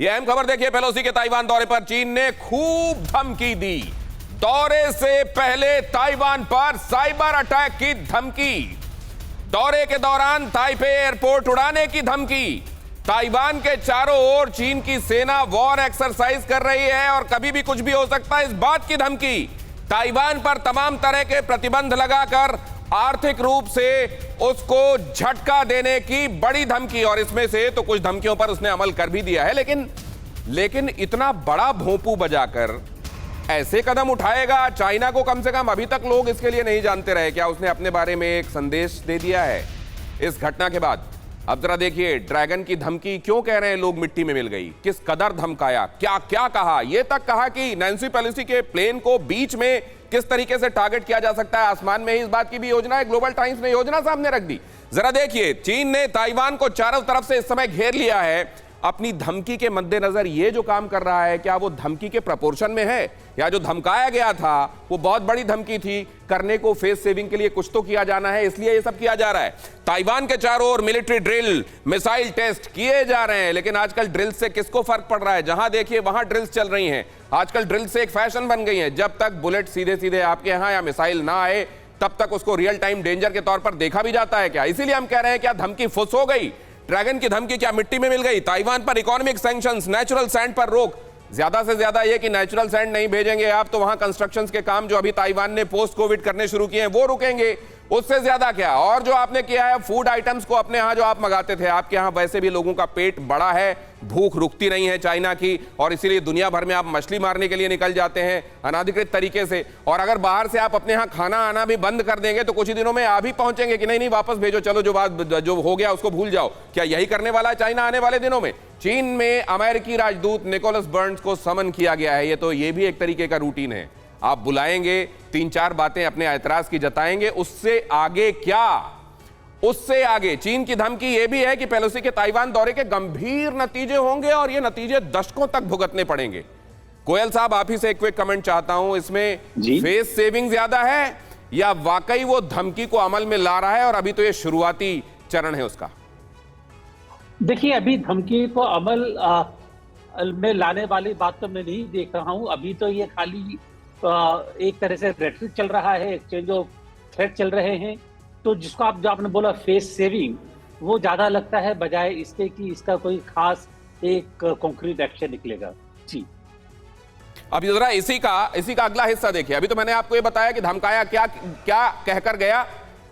ये अहम खबर देखिए, पेलोसी के ताइवान दौरे पर चीन ने खूब धमकी दी। दौरे से पहले ताइवान पर साइबर अटैक की धमकी, दौरे के दौरान ताइपे एयरपोर्ट उड़ाने की धमकी। ताइवान के चारों ओर चीन की सेना वॉर एक्सरसाइज कर रही है और कभी भी कुछ भी हो सकता है, इस बात की धमकी। ताइवान पर तमाम तरह के प्रतिबंध लगाकर आर्थिक रूप से उसको झटका देने की बड़ी धमकी, और इसमें से तो कुछ धमकियों पर उसने अमल कर भी दिया है। लेकिन इतना बड़ा भोंपू बजाकर ऐसे कदम उठाएगा चाइना को, कम से कम अभी तक लोग इसके लिए नहीं जानते रहे। क्या उसने अपने बारे में एक संदेश दे दिया है इस घटना के बाद? अब जरा देखिए, ड्रैगन की धमकी क्यों कह रहे हैं लोग मिट्टी में मिल गई, किस कदर धमकाया, क्या क्या कहा। यह तक कहा कि नैन्सी पेलोसी के प्लेन को बीच में किस तरीके से टारगेट किया जा सकता है, आसमान में ही, इस बात की भी योजना है। ग्लोबल टाइम्स ने योजना सामने रख दी। जरा देखिए, चीन ने ताइवान को चारों तरफ से इस समय घेर लिया है। अपनी धमकी के मद्देनजर ये जो काम कर रहा है, क्या वो धमकी के प्रपोर्शन में है, या जो धमकाया गया था वो बहुत बड़ी धमकी थी, करने को फेस सेविंग के लिए कुछ तो किया जाना है, इसलिए ये सब किया जा रहा है। ताइवान के चारों ओर मिलिट्री ड्रिल, मिसाइल टेस्ट किए जा रहे हैं। लेकिन आजकल ड्रिल से किसको फर्क पड़ रहा है? जहां देखिए वहां ड्रिल्स चल रही हैं। आजकल ड्रिल से एक फैशन बन गई है। जब तक बुलेट सीधे सीधे आपके यहां या मिसाइल ना आए, तब तक उसको रियल टाइम डेंजर के तौर पर देखा भी जाता है क्या? इसीलिए हम कह रहे हैं, क्या धमकी फुस हो गई? ड्रैगन की धमकी क्या मिट्टी में मिल गई? ताइवान पर इकोनॉमिक सैंक्शंस, नेचुरल सैंड पर रोक। ज्यादा से ज्यादा यह कि नेचुरल सैंड नहीं भेजेंगे आप, तो वहां कंस्ट्रक्शंस के काम जो अभी ताइवान ने पोस्ट कोविड करने शुरू किए हैं वो रुकेंगे। उससे ज्यादा क्या? और जो आपने किया है फूड आइटम्स को अपने यहां जो आप मंगाते थे, आपके यहां वैसे भी लोगों का पेट बड़ा है, भूख रुकती नहीं है चाइना की, और इसीलिए दुनिया भर में आप मछली मारने के लिए निकल जाते हैं अनाधिकृत तरीके से। और अगर बाहर से आप अपने यहां खाना आना भी बंद कर देंगे तो कुछ ही दिनों में आ भी पहुंचेंगे कि नहीं नहीं वापस भेजो, चलो जो बात जो हो गया उसको भूल जाओ। क्या यही करने वाला है चाइना आने वाले दिनों में? चीन में अमेरिकी राजदूत निकोलस बर्न्स को समन किया गया है। ये भी एक तरीके का रूटीन है। आप बुलाएंगे, 3-4 बातें अपने ऐतराज की जताएंगे, उससे आगे क्या? उससे आगे चीन की धमकी यह भी है कि पेलोसी के ताइवान दौरे के गंभीर नतीजे होंगे, और ये नतीजे दशकों तक भुगतने पड़ेंगे। कोयल साहब, आप ही से एक क्विक कमेंट चाहता हूं, इसमें फेस सेविंग ज्यादा है या वाकई वो धमकी को अमल में ला रहा है, और अभी तो ये शुरुआती चरण है उसका? देखिए, अभी धमकी को अमल में लाने वाली बात तो मैं नहीं देख रहा हूं। अभी तो ये खाली एक तरह से रेटरिक चल रहा है, एक्सचेंज ऑफ थ्रेट चल रहे हैं। तो जिसको आप जो आपने बोला फेस सेविंग, वो ज्यादा लगता है बजाय इसके कि इसका कोई खास एक कॉन्क्रीट एक्शन निकलेगा। जी, अब जरा इसी का अगला हिस्सा देखिए। अभी तो मैंने आपको ये बताया कि धमकाया क्या क्या कहकर गया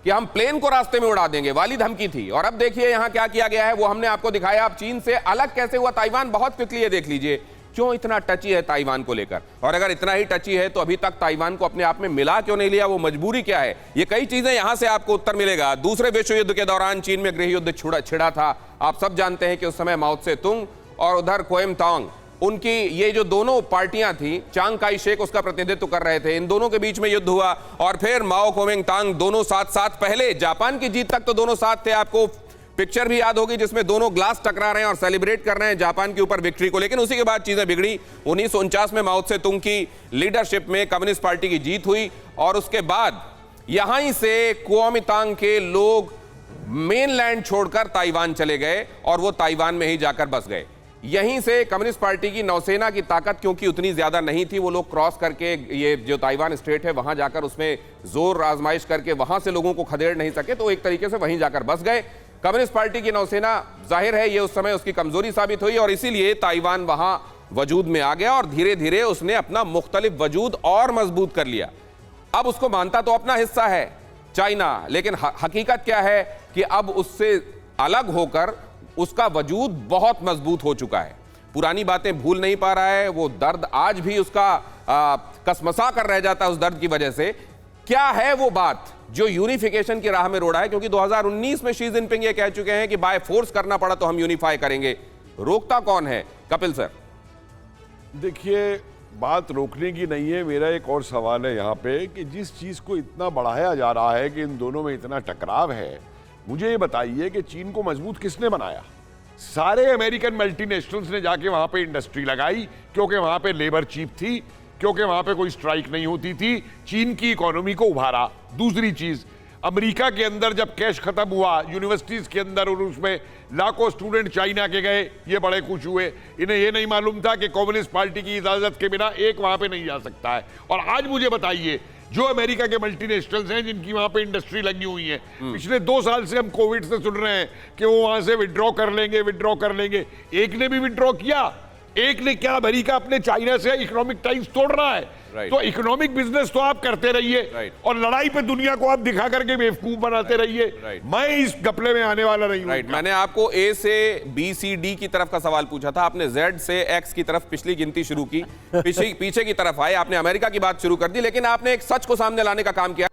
कि हम प्लेन को रास्ते में उड़ा देंगे वाली धमकी थी, और अब देखिए यहां क्या किया गया है वो हमने आपको दिखाया। अब चीन से अलग कैसे हुआ ताइवान, बहुत क्विकली ये देख लीजिए। क्यों इतना टची है ताइवान को लेकर, और अगर इतना ही टची है तो अभी तक ताइवान को अपने आप में मिला क्यों नहीं लिया? वो मजबूरी क्या है? ये कई चीजें यहां से आपको उत्तर मिलेगा। दूसरे विश्व युद्ध के दौरान चीन में गृह युद्ध छिड़ा था। आप सब जानते हैं कि उस समय माओ त्से तुंग और उधर कोएमतांग, उनकी ये जो दोनों पार्टियां थी, चांग काई शेक उसका प्रतिनिधित्व कर रहे थे, इन दोनों के बीच में युद्ध हुआ, और फिर माओ कोमेंतांग दोनों साथ साथ, पहले जापान की जीत तक तो दोनों साथ थे। आपको पिक्चर भी याद होगी जिसमें दोनों ग्लास टकरा रहे हैं और सेलिब्रेट कर रहे हैं जापान के ऊपर विक्ट्री को। लेकिन उसी के बाद चीजें बिगड़ी। 1949 में माओ त्से तुंग की लीडरशिप में कम्युनिस्ट पार्टी की जीत हुई, और उसके बाद यहां से कुओमितांग के लोग मेनलैंड छोड़कर ताइवान चले गए, और वो ताइवान में ही जाकर बस गए। यहीं से कम्युनिस्ट पार्टी की नौसेना की ताकत क्योंकि उतनी ज्यादा नहीं थी, वो लोग क्रॉस करके ये जो ताइवान स्टेट है वहां जाकर उसमें जोर आजमाइश करके वहां से लोगों को खदेड़ नहीं सके, तो एक तरीके से वहीं जाकर बस गए। कम्युनिस्ट पार्टी की नौसेना, जाहिर है ये उस समय उसकी कमजोरी साबित हुई, और इसीलिए ताइवान वहां वजूद में आ गया, और धीरे धीरे उसने अपना मुख्तलिफ वजूद और मजबूत कर लिया। अब उसको मानता तो अपना हिस्सा है चाइना, लेकिन हकीकत क्या है कि अब उससे अलग होकर उसका वजूद बहुत मजबूत हो चुका है। पुरानी बातें भूल नहीं पा रहा है, वो दर्द आज भी उसका कसमसा कर रह जाता है उस दर्द की वजह से। क्या है वो बात जो यूनिफिकेशन की राह में रोड़ा है? क्योंकि 2019 में शी जिनपिंग ये कह चुके हैं कि बाय फोर्स करना पड़ा तो हम यूनिफाई करेंगे। रोकता कौन है? कपिल सर, देखिए, बात रोकने की नहीं है। मेरा एक और सवाल है यहाँ पे कि जिस चीज को इतना बढ़ाया जा रहा है कि इन दोनों में इतना टकराव है, मुझे ये बताइए कि चीन को मजबूत किसने बनाया? सारे अमेरिकन मल्टीनेशनल्स ने जाके वहां पे इंडस्ट्री लगाई, क्योंकि वहां पे लेबर चीप थी, क्योंकि वहां पे कोई स्ट्राइक नहीं होती थी। चीन की इकोनॉमी को उभारा। दूसरी चीज, अमेरिका के अंदर जब कैश खत्म हुआ यूनिवर्सिटीज के अंदर और उसमें लाखों स्टूडेंट चाइना के गए, ये बड़े खुश हुए। इन्हें ये नहीं मालूम था कि कम्युनिस्ट पार्टी की इजाजत के बिना एक वहां पे नहीं जा सकता है। और आज मुझे बताइए, जो अमेरिका के मल्टीनेशनल्स हैं जिनकी वहां पे इंडस्ट्री लगी हुई है, पिछले 2 साल से हम कोविड से सुन रहे हैं कि वो वहां से विड्रॉ कर लेंगे। एक ने भी विड्रॉ किया? एक ने क्या? अमेरिका अपने चाइना से इकोनॉमिक टाइज तोड़ रहा है। तो इकोनॉमिक बिजनेस तो आप करते रहिए और लड़ाई पे दुनिया को आप दिखा करके बेवकूफ बनाते रहिए। मैं इस घपले में आने वाला नहीं हूं। मैंने आपको ए से बी सी डी की तरफ का सवाल पूछा था, आपने जेड से एक्स की तरफ पिछली गिनती शुरू की, पीछे की तरफ आए, आपने अमेरिका की बात शुरू कर दी, लेकिन आपने एक सच को सामने लाने का काम किया।